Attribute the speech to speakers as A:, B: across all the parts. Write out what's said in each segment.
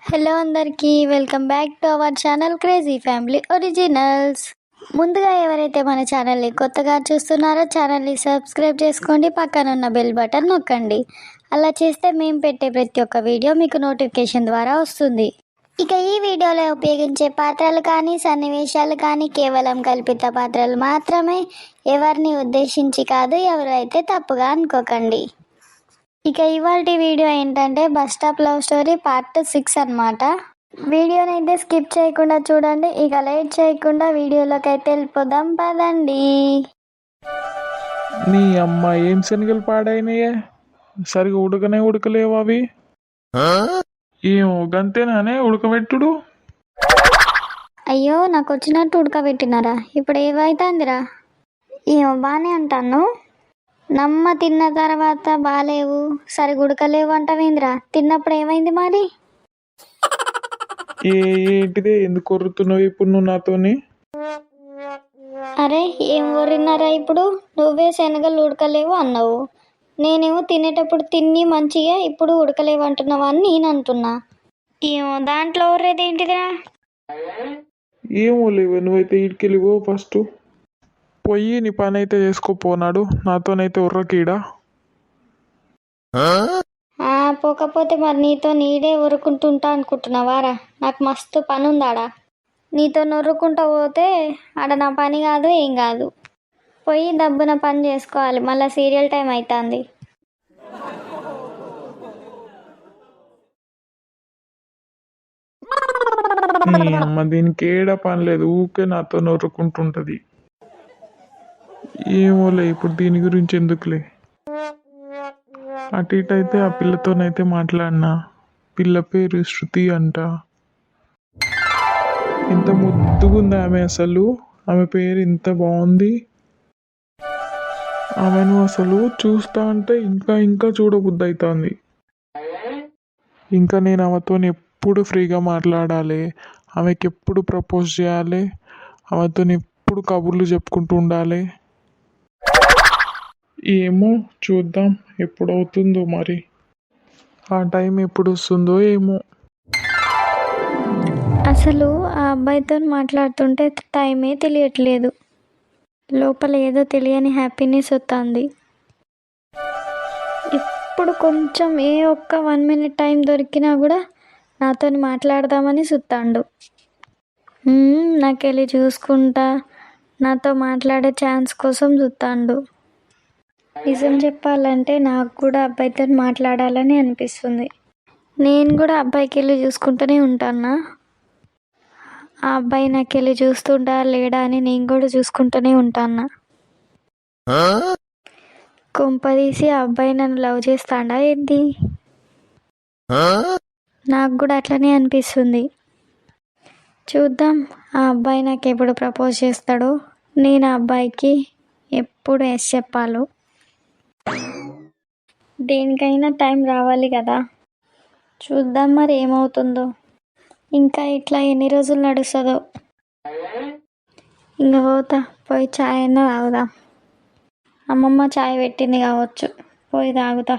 A: Hello అందరికీ welcome back to our channel crazy family originals. ముందుగా ఎవరైతే మన ఛానల్ని కొత్తగా చూస్తున్నారో ఛానల్ని సబ్స్క్రైబ్ చేసుకోండి, పక్కన ఉన్న బెల్ బటన్ నొక్కండి. అలా చేస్తే మేము పెట్టే ప్రతి ఒక్క వీడియో మీకు నోటిఫికేషన్ ద్వారా వస్తుంది. ఇక ఈ వీడియోలో ఉపయోగించే పాత్రలు కానీ సన్నివేశాలు కానీ కేవలం కల్పిత పాత్రలు మాత్రమే, ఎవరిని ఉద్దేశించి కాదు. ఎవరైతే తప్పుగా అనుకోకండి. ఇక ఇవాళ వీడియో ఏంటంటే bus stop love story part 6 అన్నమాట. వీడియోని అయితే స్కిప్ చేయకుండా చూడండి. ఇక లేట్ చేయకుండా వీడియోలోకి అయితే వెళ్ళిపోదాం పదండి.
B: నీ అమ్మ ఏం శనగలు పాడైనాయే, సరిగా ఉడకలేవు అవి. ఏమో గంతేనానే ఉడకబెట్టుడు.
A: అయ్యో, నాకు వచ్చినట్టు ఉడకబెట్టినారా? ఇప్పుడు ఏమైతుందిరా? ఏమో బాగానే అంటాను. నమ్మ తిన్న తర్వాత బాగాలేవు, సరిగా ఉడకలేవు అంటావేంద్రా? తిన్నప్పుడు ఏమైంది మరి?
B: ఏంటిదే, ఎందుకు కొరుతున్నావు ఇప్పుడు నువ్వు నాతోని?
A: అరే ఏం ఊరినారా ఇప్పుడు? నువ్వే శనగలు ఉడకలేవు అన్నావు, నేనేమో తినేటప్పుడు తిని మంచిగా ఇప్పుడు ఉడకలేవు అంటున్నావా అని నేను అంటున్నా. ఏమో దాంట్లో ఊరేది ఏంటిదిరా?
B: ఏమో లేవు, నువ్వైతే ఇటుకెళ్ళిపో ఫస్ట్. పోయి నీ పని అయితే చేసుకోపోనాడు, నాతోనైతే ఉర్రకీడా.
A: పోకపోతే మరి నీతో నీడే ఉరుకుంటుంటా అనుకుంటున్నావారా? నాకు మస్తు పని ఉందాడా. నీతో నొర్రుకుంటా పోతే ఆడ నా పని కాదు, ఏం కాదు. పోయి దబ్బున పని చేసుకోవాలి, మళ్ళీ సీరియల్ టైం అవుతుంది.
B: నీ అమ్మ దీనికి ఏడా పని లేదు, ఊకే నాతో నొర్రుకుంటుంటది. ఏమోలే, ఇప్పుడు దీని గురించి ఎందుకులే. అటు ఇటు అయితే ఆ పిల్లతోనైతే మాట్లాడినా. పిల్ల పేరు శృతి అంట. ఎంత ముద్దుగుంది ఆమె, అసలు ఆమె పేరు ఇంత బాగుంది. ఆమెను అసలు చూస్తా అంటే ఇంకా ఇంకా చూడబుద్ధి అవుతుంది. ఇంకా నేను ఆమెతో ఎప్పుడు ఫ్రీగా మాట్లాడాలి, ఆమెకి ఎప్పుడు ప్రపోజ్ చేయాలి, ఆమెతో ఎప్పుడు కబుర్లు చెప్పుకుంటూ ఉండాలి. ఏమో చూద్దాం ఎప్పుడవుతుందో మరి, ఆ టైం ఎప్పుడు వస్తుందో ఏమో.
A: అసలు ఆ అబ్బాయితో మాట్లాడుతుంటే టైమే తెలియట్లేదు. లోపల ఏదో తెలియని హ్యాపీనెస్ వస్తుంది. ఇప్పుడు కొంచెం ఏ ఒక్క 1 minute టైం దొరికినా కూడా నాతో మాట్లాడదామని సుత్తాండు. నాకెళ్ళి చూసుకుంటా నాతో మాట్లాడే ఛాన్స్ కోసం చూస్తాండు. నిజం చెప్పాలంటే నాకు కూడా అబ్బాయితో మాట్లాడాలని అనిపిస్తుంది. నేను కూడా అబ్బాయికి వెళ్ళి చూసుకుంటూనే ఉంటానా. ఆ అబ్బాయి నాకు వెళ్ళి చూస్తుంటా లేడా అని నేను కూడా చూసుకుంటూనే ఉంటానా. కొంపదీసి ఆ అబ్బాయి నన్ను లవ్ చేస్తాడా ఏంటి? నాకు కూడా అట్లనే అనిపిస్తుంది. చూద్దాం ఆ అబ్బాయి నాకు ఎప్పుడు ప్రపోజ్ చేస్తాడో, నేను ఆ అబ్బాయికి ఎప్పుడు ఎస్ చెప్పాలో. దేనికైనా టైం రావాలి కదా. చూద్దాం మరి ఏమవుతుందో. ఇంకా ఇట్లా ఎన్ని రోజులు నడుస్తుందో. ఇంకా పోయి చాయ్ అయినా తాగుదా. అమ్మమ్మ చాయ్ పెట్టింది కావచ్చు, పోయి తాగుతా.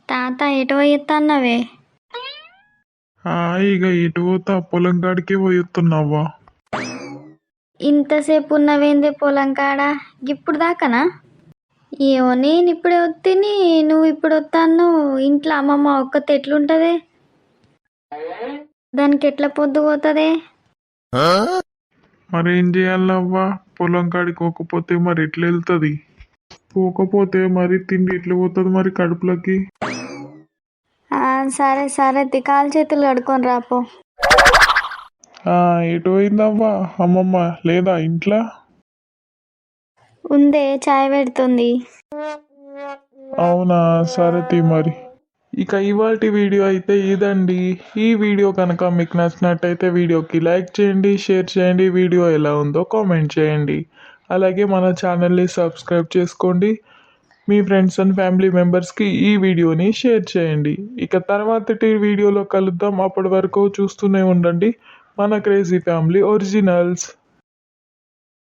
A: తాత ఎటు పోయిస్తున్నావే?
B: ఇక ఎటు పోతా, పొలం కాడికే పోయిస్తున్నావా?
A: ఇంతసేపు ఉన్నవేందే పొలం కాడ? ఇప్పుడు దాకానా? ఏమో నేను ఇప్పుడే వత్తిని, నువ్వు ఇప్పుడు వస్తాను. ఇంట్లో అమ్మమ్మ ఒక్కతే ఎట్లుంటదే? దానికి ఎట్లా పొద్దు పోతుంది?
B: మరేం చేయాలవ్వా, పొలం కాడికి పోకపోతే మరి ఎట్లా వెళ్తుంది? పోకపోతే మరి తిండి ఎట్లా పోతుంది మరి కడుపులకి?
A: సరే సరే కాలు చేతులు కడుక్కొని రాపో.
B: ఎటు పోయిందవ్వా అమ్మమ్మ? లేదా ఇంట్లో?
A: ఉందే, చాయ్ పెడుతుంది.
B: అవునా, సరే మరి. ఇక ఇవాల్టి వీడియో అయితే ఇదండి. ఈ వీడియో కనుక మీకు నచ్చినట్టయితే వీడియోకి లైక్ చేయండి, షేర్ చేయండి, వీడియో ఎలా ఉందో కామెంట్ చేయండి. అలాగే మన ఛానల్ని సబ్స్క్రైబ్ చేసుకోండి. మీ ఫ్రెండ్స్ అండ్ ఫ్యామిలీ మెంబర్స్కి ఈ వీడియోని షేర్ చేయండి. ఇక తర్వాతటి వీడియోలో కలుద్దాం. అప్పటి వరకు చూస్తూనే ఉండండి మన క్రేజీ ఫ్యామిలీ ఒరిజినల్స్.